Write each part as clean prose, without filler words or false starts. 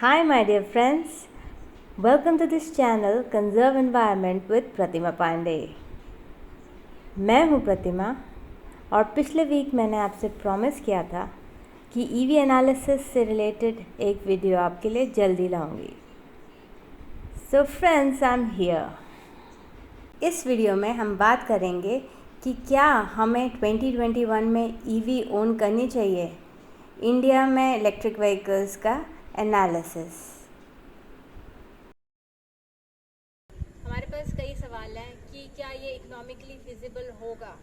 Hi my dear friends, welcome to this channel Conserve Environment with प्रतिमा पांडे। मैं हूँ प्रतिमा और पिछले वीक मैंने आपसे प्रॉमिस किया था कि ईवी एनालिसिस से रिलेटेड एक वीडियो आपके लिए जल्दी लाऊंगी। So friends, I am here. इस वीडियो में हम बात करेंगे कि क्या हमें 2021 में ईवी ओन करनी चाहिए, इंडिया में इलेक्ट्रिक व्हीकल्स का एनालिसिस। हमारे पास कई सवाल हैं कि क्या ये इकोनॉमिकली फिजिबल होगा,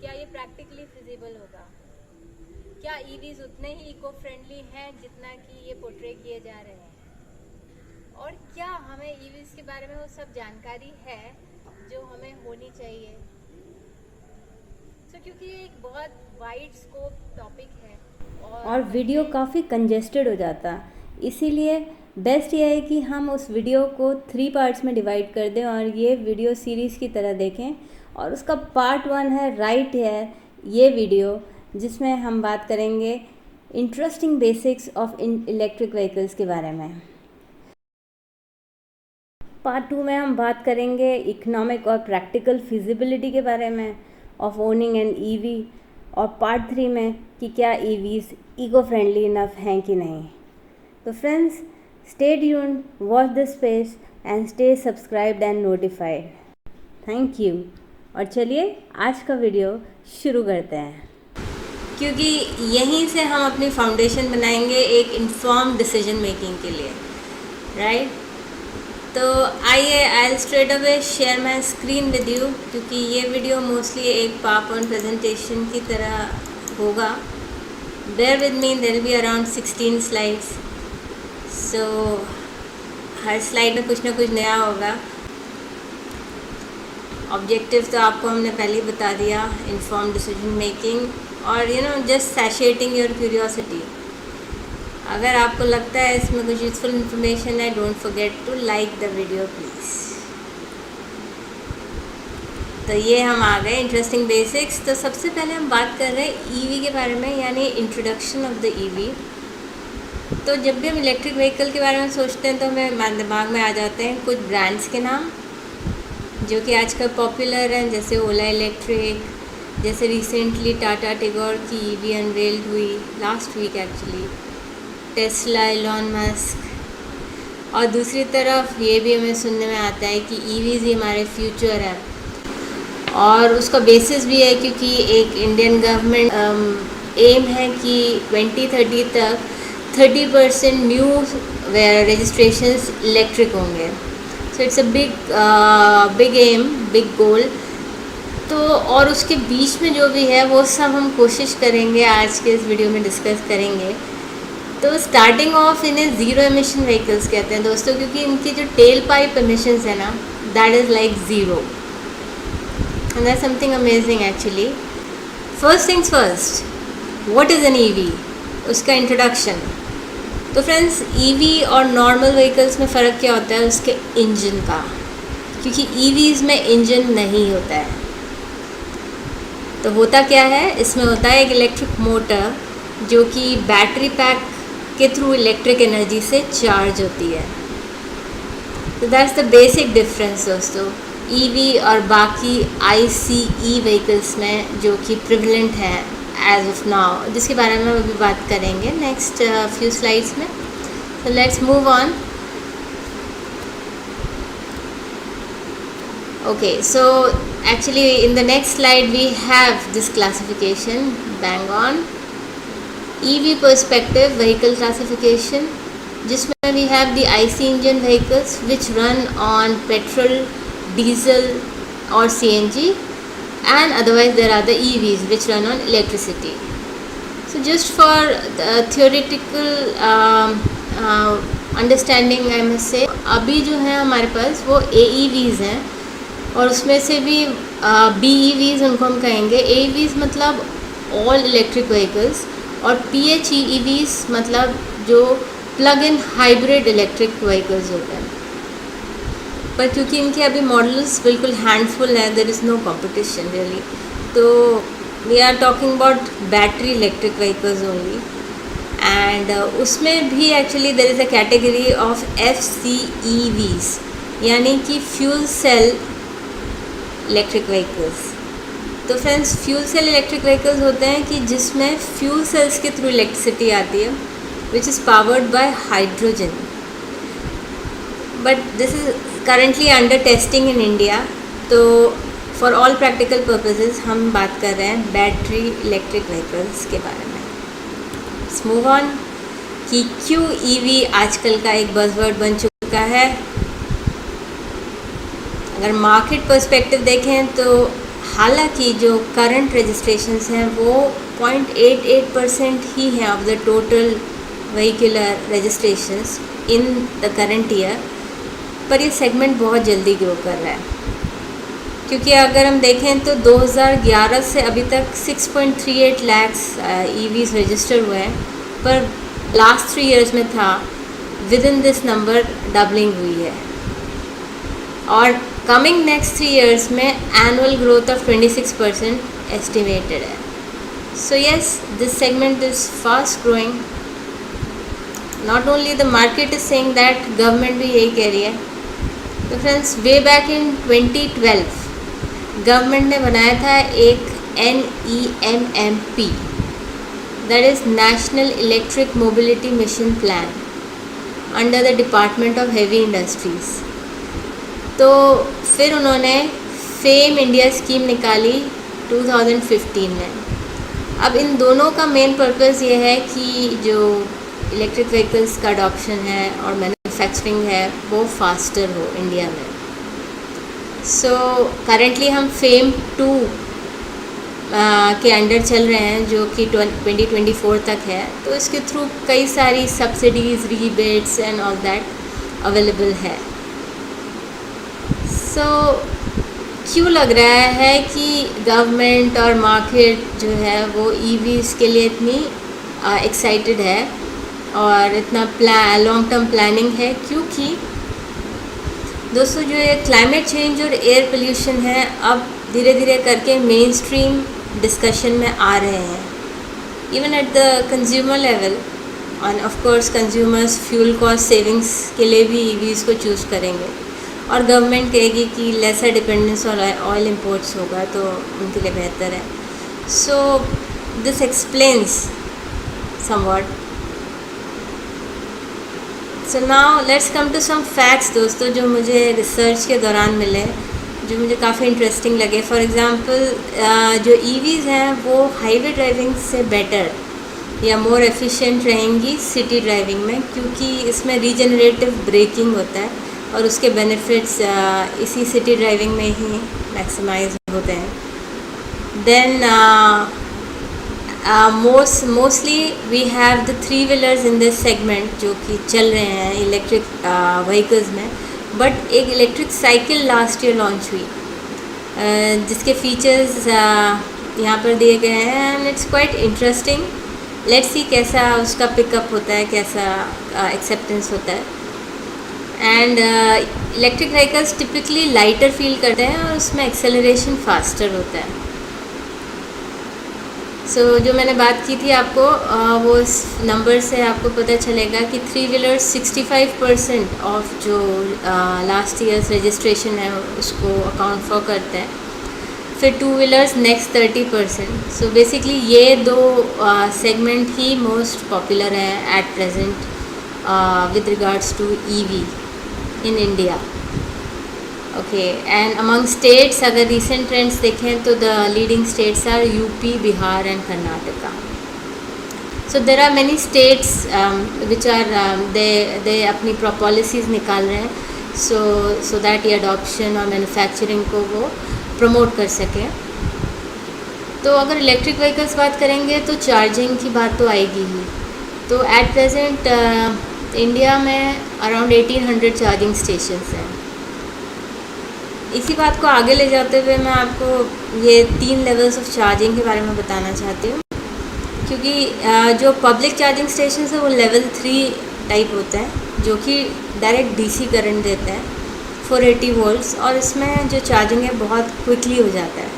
क्या ये प्रैक्टिकली फिजिबल होगा, क्या ईवीज उतने ही इको फ्रेंडली हैं जितना कि ये पोर्ट्रे किए जा रहे हैं, और क्या हमें ईवीज के बारे में वो सब जानकारी है जो हमें होनी चाहिए। क्योंकि ये एक बहुत वाइड स्कोप टॉपिक है और वीडियो काफ़ी कंजेस्टेड हो जाता, इसीलिए बेस्ट ये है कि हम उस वीडियो को 3 पार्ट्स में डिवाइड कर दें और ये वीडियो सीरीज़ की तरह देखें। और उसका पार्ट 1 है राइट है ये वीडियो, जिसमें हम बात करेंगे interesting basics of electric vehicles के बारे में। पार्ट 2 में हम बात करेंगे इकोनॉमिक और प्रैक्टिकल फिजिबिलिटी के बारे में ऑफ ओनिंग एन ईवी, और पार्ट 3 में कि क्या ईवीज़ इको फ्रेंडली इनफ हैं कि नहीं। तो friends, stay tuned, watch this space and stay subscribed and notified. Thank you. और चलिए आज का वीडियो शुरू करते हैं, क्योंकि यहीं से हम अपनी फाउंडेशन बनाएंगे एक इन्फॉर्म्ड डिसीजन मेकिंग के लिए, राइट। तो आइए, I straight away share my screen with you, क्योंकि ये वीडियो मोस्टली एक पावरपॉइंट प्रेजेंटेशन की तरह होगा। Bear with me, there will be around 16 slides. So हर स्लाइड में कुछ ना कुछ नया होगा। ऑब्जेक्टिव तो आपको हमने पहले ही बता दिया, इन्फॉर्म्ड डिसीजन मेकिंग और जस्ट सैटिस्फाइंग योर क्यूरियोसिटी। अगर आपको लगता है इसमें कुछ यूज़फुल इन्फॉर्मेशन है, don't forget to like the video please. तो ये हम आ गए इंटरेस्टिंग बेसिक्स। तो सबसे पहले हम बात कर रहे हैं ईवी के बारे में, यानी इंट्रोडक्शन ऑफ द ईवी। तो जब भी हम इलेक्ट्रिक व्हीकल के बारे में सोचते हैं तो हमें दिमाग में आ जाते हैं कुछ ब्रांड्स के नाम जो कि आजकल पॉपुलर हैं, जैसे ओला इलेक्ट्रिक, जैसे रिसेंटली टाटा टिगोर की ईवी अनवेल्ड हुई last week actually, Tesla, Elon Musk. और दूसरी तरफ ये भी हमें सुनने में आता है कि ईवीज़ ही हमारे फ्यूचर है, और उसका बेसिस भी है क्योंकि एक इंडियन गवर्नमेंट एम है कि 2030 तक 30% न्यू रजिस्ट्रेशंस इलेक्ट्रिक होंगे। So it's a big aim, big goal. तो और उसके बीच में जो भी है वो सब हम कोशिश करेंगे आज के इस वीडियो में डिस्कस करेंगे। तो स्टार्टिंग ऑफ इन्हें ज़ीरो एमिशन व्हीकल्स कहते हैं दोस्तों, क्योंकि इनकी जो टेल पाइप एमिशंस है ना, that is like zero, and that's something amazing actually. First things first, what is an EV, उसका इंट्रोडक्शन। तो फ्रेंड्स, ईवी और नॉर्मल व्हीकल्स में फ़र्क क्या होता है, उसके इंजन का, क्योंकि ईवीज़ में इंजन नहीं होता है। तो होता क्या है, इसमें होता है एक इलेक्ट्रिक मोटर जो कि बैटरी पैक के थ्रू इलेक्ट्रिक एनर्जी से चार्ज होती है। तो दैट्स द बेसिक डिफरेंस दोस्तों, ईवी और बाकी ICE व्हीकल्स में जो कि प्रिवलेंट है एज ऑफ नाउ, जिसके बारे में अभी बात करेंगे नेक्स्ट फ्यू स्लाइड्स में। तो let's move on. Okay, so actually in the next slide we have this classification, bang on, EV perspective vehicle classification, जिसमें we have the IC engine vehicles which run on petrol, diesel or CNG, and otherwise there are the EVs which run on electricity. So just for the theoretical understanding I must say, अभी जो है हमारे पास वो AEVs हैं, और उसमें से भी BEVs उनको हम कहेंगे। AEVs मतलब ऑल इलेक्ट्रिक व्हीकल्स, और PHEVs मतलब जो plug in hybrid electric vehicles होते हैं। पर क्योंकि इनके अभी मॉडल्स बिल्कुल हैंडफुल हैं, there is no competition really, तो we are talking about battery electric vehicles only. And उसमें भी actually there is a category of FCEVs, यानी कि फ्यूल सेल इलेक्ट्रिक व्हीकल्स। तो friends, fuel cell electric vehicles होते हैं कि जिसमें फ्यूल सेल्स के थ्रू इलेक्ट्रिसिटी आती है, which is powered by hydrogen, but this is currently under testing in India. तो फॉर ऑल प्रैक्टिकल पर्पसेस हम बात कर रहे हैं बैटरी इलेक्ट्रिक व्हीकल्स के बारे में। लेट्स मूव ऑन कि क्यों EV आजकल का एक बज़वर्ड बन चुका है। अगर मार्केट पर्सपेक्टिव देखें तो हालांकि जो करंट रजिस्ट्रेशंस हैं वो 0.88% ही हैं of the total vehicular registrations in the current year, पर ये सेगमेंट बहुत जल्दी ग्रो कर रहा है। क्योंकि अगर हम देखें तो 2011 से अभी तक 6.38 lakhs EVs रजिस्टर हुए हैं, पर लास्ट 3 years में था with in this number doubling हुई है, और कमिंग नेक्स्ट 3 years में एनुअल ग्रोथ ऑफ 26% एस्टिमेटेड है। So yes, this segment is fast growing. Not only the market is saying that, government भी यही कह रही है। तो friends, way back in 2012 government ने बनाया था एक NEMMP, that is national electric mobility mission plan under the department of heavy industries. तो फिर उन्होंने फेम इंडिया स्कीम निकाली 2015 में। अब इन दोनों का मेन पर्पस ये है कि जो इलेक्ट्रिक व्हीकल्स का अडॉप्शन है और मैन्युफैक्चरिंग है वो फास्टर हो इंडिया में। सो करेंटली हम फेम 2 के अंडर चल रहे हैं, जो कि 2024 तक है। तो इसके थ्रू कई सारी subsidies, rebates and all that available है। सो क्यों लग रहा है कि गवर्नमेंट और मार्केट जो है वो EVs के लिए इतनी एक्साइटेड है और इतना लॉन्ग टर्म प्लानिंग है? क्योंकि दोस्तों, जो ये क्लाइमेट चेंज और एयर पोल्यूशन है, अब धीरे धीरे करके मेन स्ट्रीम डिस्कशन में आ रहे हैं, even at the consumer level. और of course consumers fuel cost savings के लिए भी EVs को चूज़ करेंगे, और गवर्नमेंट कहेगी कि लेसर डिपेंडेंस और ऑयल इंपोर्ट्स होगा तो उनके लिए बेहतर है। So this explains somewhat. So now let's come to some facts दोस्तों, जो मुझे रिसर्च के दौरान मिले, जो मुझे काफ़ी इंटरेस्टिंग लगे। फॉर एग्ज़ाम्पल, जो EVs हैं वो हाईवे ड्राइविंग से बेटर या मोर एफिशिएंट रहेंगी सिटी ड्राइविंग में, क्योंकि इसमें रीजनरेटिव ब्रेकिंग होता है और उसके बेनिफिट्स इसी सिटी ड्राइविंग में ही मैक्सिमाइज होते हैं। Then mostly we have the 3 wheelers in this segment जो कि चल रहे हैं इलेक्ट्रिक व्हीकल्स में। बट एक electric cycle last year launch हुई, जिसके फीचर्स यहाँ पर दिए गए हैं, and it's quite interesting. Let's see कैसा उसका पिकअप होता है, कैसा एक्सेप्टेंस होता है। And electric vehicles typically lighter feel करते हैं और उसमें एक्सेलरेशन फास्टर होता है। सो जो मैंने बात की थी आपको, वो इस नंबर से आपको पता चलेगा कि 3 व्हीलर्स 65% ऑफ जो लास्ट ईयर्स रजिस्ट्रेशन है उसको अकाउंट फॉर करते हैं। फिर 2 व्हीलर्स नेक्स्ट 30%। सो बेसिकली ये 2 सेगमेंट ही मोस्ट पॉपुलर है at present with regards to EV in India. Okay, and among states, अगर recent trends देखें तो the leading states are UP, Bihar and Karnataka. So there are many states which are they अपनी policies निकाल रहे हैं so that ये adoption और manufacturing को वो promote कर सकें। तो अगर इलेक्ट्रिक व्हीकल्स बात करेंगे तो चार्जिंग की बात तो आएगी ही। तो एट प्रेजेंट इंडिया में अराउंड 1800 चार्जिंग स्टेशंस हैं। इसी बात को आगे ले जाते हुए मैं आपको ये 3 लेवल्स ऑफ चार्जिंग के बारे में बताना चाहती हूँ, क्योंकि जो पब्लिक चार्जिंग स्टेशन है वो लेवल 3 टाइप होता है, जो कि डायरेक्ट DC करंट देता है 480 वोल्ट्स, और इसमें जो चार्जिंग है बहुत क्विकली हो जाता है।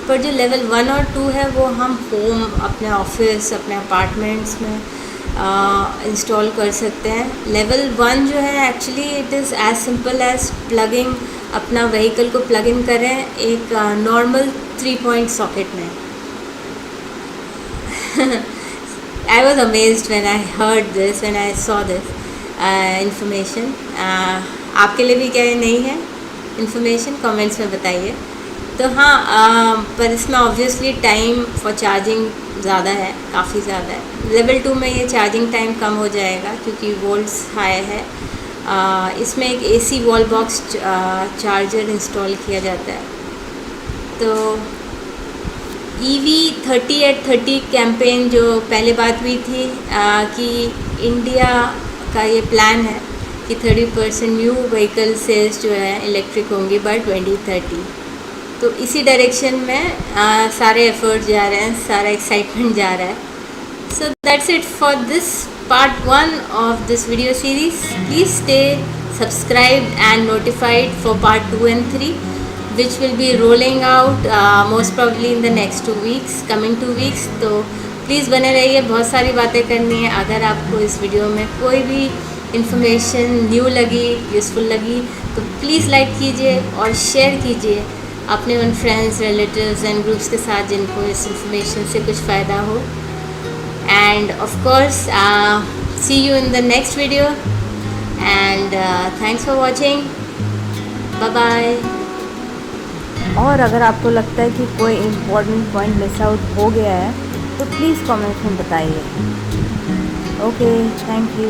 पर जो लेवल 1 और 2 है वो हम होम, अपने ऑफिस, अपने अपार्टमेंट्स में इंस्टॉल कर सकते हैं। लेवल 1 जो है actually it is as simple as plugging, अपना व्हीकल को प्लग इन करें एक नॉर्मल 3 पॉइंट सॉकेट में। I was amazed when I heard this, when I saw this information. आपके लिए भी क्या ये नहीं है इंफॉर्मेशन? कमेंट्स में बताइए। तो हाँ, पर इसमें ऑब्वियसली टाइम फॉर चार्जिंग ज़्यादा है, काफ़ी ज़्यादा है। लेवल 2 में ये चार्जिंग टाइम कम हो जाएगा क्योंकि वोल्ट्स हाई है। इसमें एक AC wall box charger install किया जाता है। तो EV 30@30 कैंपेन जो पहले बात हुई थी कि इंडिया का ये प्लान है कि 30% न्यू व्हीकल सेल्स जो है इलेक्ट्रिक होंगी बाय 2030। तो इसी डायरेक्शन में सारे एफर्ट जा रहे हैं, सारा एक्साइटमेंट जा रहा है। So that's it for this part 1 of this video series. Please stay subscribed and notified for part 2 and 3 which will be rolling out most probably in the next 2 weeks, coming 2 weeks। तो please बने रहिए, बहुत सारी बातें करनी है। अगर आपको इस वीडियो में कोई भी इंफॉर्मेशन न्यू लगी, यूज़फुल लगी, तो प्लीज़ लाइक कीजिए और शेयर कीजिए अपने उन फ्रेंड्स, रिलेटिव्स एंड ग्रुप्स के साथ जिनको इस इंफॉर्मेशन से कुछ फ़ायदा हो। And of course see you in the next video and thanks for watching. Bye bye. और अगर आपको लगता है कि कोई इम्पोर्टेंट पॉइंट मिस आउट हो गया है तो प्लीज़ कमेंट्स में बताइए। Okay, thank you.